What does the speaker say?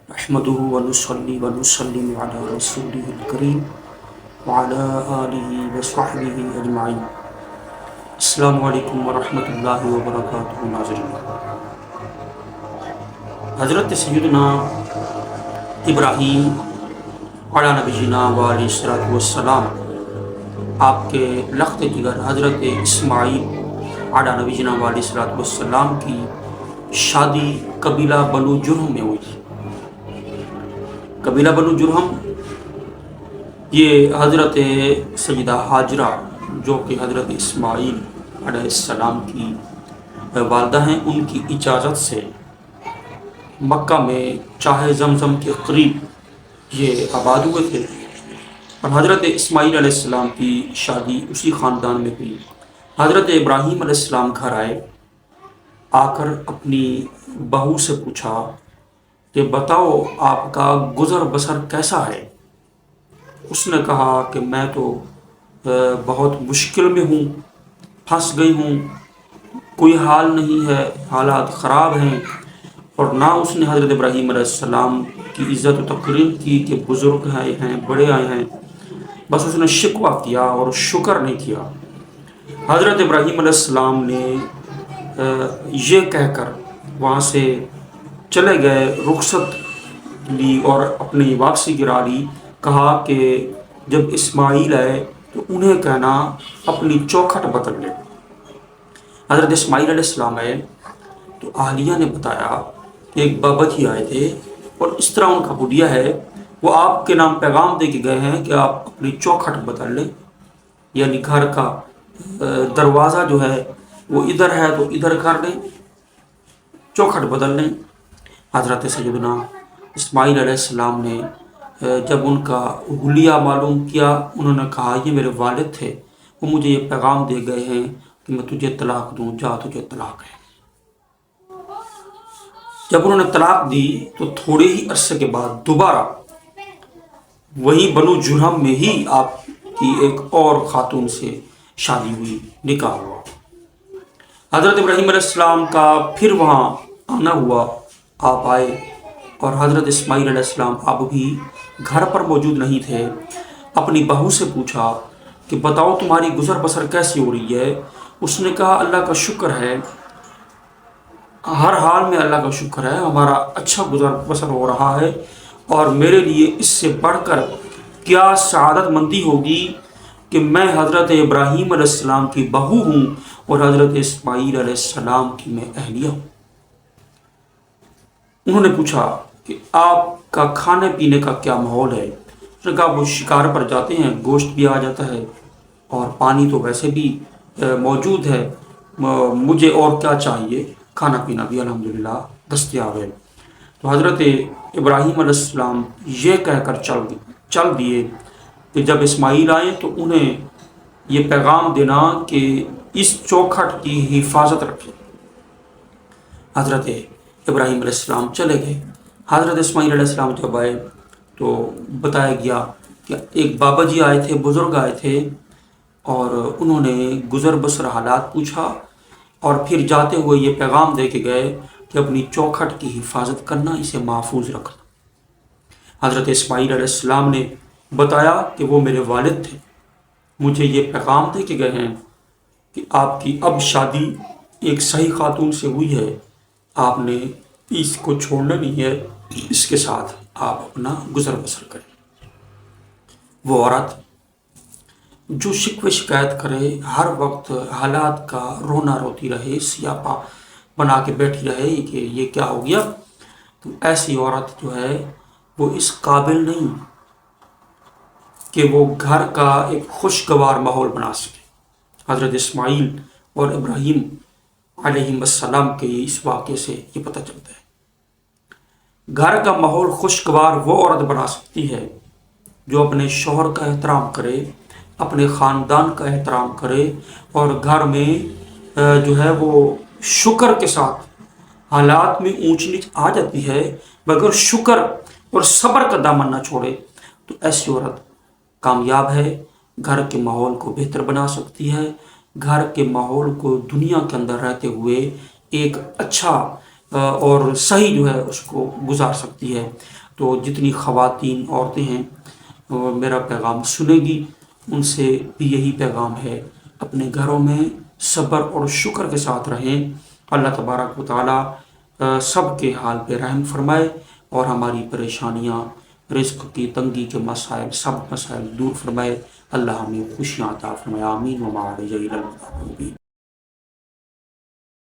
نحمده ونصلي ونسلم على رسوله الكريم وعلى آله وصحبه أجمعين. السلام علیکم ورحمۃ اللہ وبرکاتہ. ناظرین، حضرت سیدنا ابراہیم علی نبینا وعلیہ الصلوۃ والسلام، آپ کے لخت جگر حضرت اسماعیل علی نبینا وعلیہ الصلوۃ والسلام کی شادی قبیلہ بنو جرہم میں ہوئی تھی. قبیلہ بنو جرہم یہ حضرت سیدہ ہاجرہ جو کہ حضرت اسماعیل علیہ السلام کی والدہ ہیں، ان کی اجازت سے مکہ میں چاہے زمزم کے قریب یہ آباد ہوئے تھے. اور حضرت اسماعیل علیہ السلام کی شادی اسی خاندان میں ہوئی. حضرت ابراہیم علیہ السلام گھر آئے، آ کر اپنی بہو سے پوچھا کہ بتاؤ آپ کا گزر بسر کیسا ہے. اس نے کہا کہ میں تو بہت مشکل میں ہوں، پھنس گئی ہوں، کوئی حال نہیں ہے، حالات خراب ہیں. اور نہ اس نے حضرت ابراہیم علیہ السلام کی عزت و تقریم کی کہ بزرگ آئے ہیں، بڑے آئے ہیں. بس اس نے شکوہ کیا اور شکر نہیں کیا. حضرت ابراہیم علیہ السلام نے یہ کہہ کر وہاں سے چلے گئے، رخصت لی اور اپنی واپسی گرا لی. کہا کہ جب اسماعیل آئے تو انہیں کہنا اپنی چوکھٹ بدل لے. حضرت اسماعیل علیہ السلام آئے تو اہلیہ نے بتایا کہ ایک بابا جی آئے تھے اور اس طرح ان کا حلیہ ہے، وہ آپ کے نام پیغام دے کے گئے ہیں کہ آپ اپنی چوکھٹ بدل لیں، یعنی گھر کا دروازہ جو ہے وہ ادھر ہے تو ادھر کر لیں، چوکھٹ بدل لیں. حضرت سیدنا اسماعیل علیہ السلام نے جب ان کا حلیہ معلوم کیا، انہوں نے کہا یہ میرے والد تھے، وہ مجھے یہ پیغام دے گئے ہیں کہ میں تجھے طلاق دوں، جا تجھے طلاق ہے. جب انہوں نے طلاق دی تو تھوڑے ہی عرصے کے بعد دوبارہ وہی بنو جرہم میں ہی آپ کی ایک اور خاتون سے شادی ہوئی، نکاح ہوا. حضرت ابراہیم علیہ السلام کا پھر وہاں آنا ہوا، آپ آئے اور حضرت اسماعیل علیہ السلام اب بھی گھر پر موجود نہیں تھے. اپنی بہو سے پوچھا کہ بتاؤ تمہاری گزر بسر کیسی ہو رہی ہے. اس نے کہا اللہ کا شکر ہے، ہر حال میں اللہ کا شکر ہے، ہمارا اچھا گزر بسر ہو رہا ہے، اور میرے لیے اس سے بڑھ کر کیا سعادت مندی ہوگی کہ میں حضرت ابراہیم علیہ السلام کی بہو ہوں اور حضرت اسماعیل علیہ السلام کی میں اہلیہ ہوں. انہوں نے پوچھا کہ آپ کا کھانے پینے کا کیا ماحول ہے. اس نے کہا وہ شکار پر جاتے ہیں، گوشت بھی آ جاتا ہے اور پانی تو ویسے بھی موجود ہے، مجھے اور کیا چاہیے، کھانا پینا بھی الحمدللہ دستیاب ہے. تو حضرت ابراہیم علیہ السلام یہ کہہ کر چل دیے کہ جب اسماعیل آئیں تو انہیں یہ پیغام دینا کہ اس چوکھٹ کی حفاظت رکھیں. حضرت ابراہیم علیہ السلام چلے گئے. حضرت اسماعیل علیہ السلام جب آئے تو بتایا گیا کہ ایک بابا جی آئے تھے، بزرگ آئے تھے، اور انہوں نے گزر بسر حالات پوچھا اور پھر جاتے ہوئے یہ پیغام دے کے گئے کہ اپنی چوکھٹ کی حفاظت کرنا، اسے محفوظ رکھنا. حضرت اسماعیل علیہ السلام نے بتایا کہ وہ میرے والد تھے، مجھے یہ پیغام دے کے گئے ہیں کہ آپ کی اب شادی ایک صحیح خاتون سے ہوئی ہے، آپ نے اس کو چھوڑنا نہیں ہے، اس کے ساتھ آپ اپنا گزر بسر کریں. وہ عورت جو شکوے شکایت کرے، ہر وقت حالات کا رونا روتی رہے، سیاپا بنا کے بیٹھی رہے کہ یہ کیا ہو گیا، تو ایسی عورت جو ہے وہ اس قابل نہیں کہ وہ گھر کا ایک خوشگوار ماحول بنا سکے. حضرت اسماعیل اور ابراہیم علیہ السلام کے اس واقعے سے یہ پتہ چلتا ہے. گھر کا ماحول خوشگوار وہ عورت بنا سکتی ہے جو اپنے شوہر کا احترام کرے، اپنے خاندان کا احترام کرے، اور گھر میں جو ہے وہ شکر کے ساتھ، حالات میں اونچ نیچ آ جاتی ہے مگر شکر اور صبر کا دامن نہ چھوڑے، تو ایسی عورت کامیاب ہے، گھر کے ماحول کو بہتر بنا سکتی ہے، گھر کے ماحول کو دنیا کے اندر رہتے ہوئے ایک اچھا اور صحیح جو ہے اس کو گزار سکتی ہے۔ تو جتنی خواتین عورتیں ہیں وہ میرا پیغام سنے گی، ان سے بھی یہی پیغام ہے، اپنے گھروں میں صبر اور شکر کے ساتھ رہیں۔ اللہ تبارک و تعالیٰ سب کے حال پہ رحم فرمائے اور ہماری پریشانیاں، رزق کی تنگی کے مسائل، سب مسائل دور فرمائے۔ اللہ ہمیں خوشیاں عطا فرمائے، آمین وما علیہ